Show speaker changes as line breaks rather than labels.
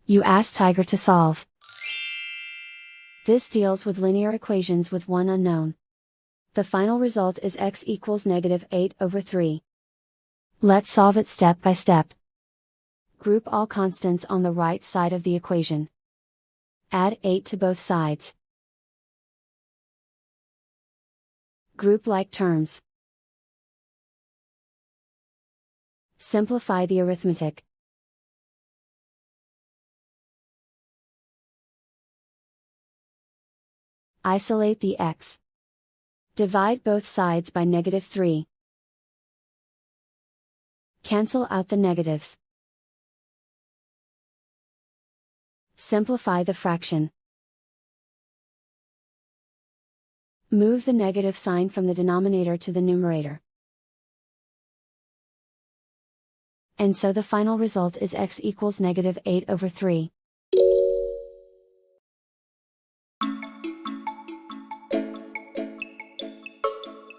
You ask Tiger to solve. This deals with linear equations with one unknown. The final result is x equals -8/3. Let's solve it step by step. Group all constants on the right side of the equation. Add 8 to both sides. Group like terms. Simplify the arithmetic. Isolate the x. Divide both sides by -3. Cancel out the negatives. Simplify the fraction. Move the negative sign from the denominator to the numerator. And so the final result is x equals -8/3.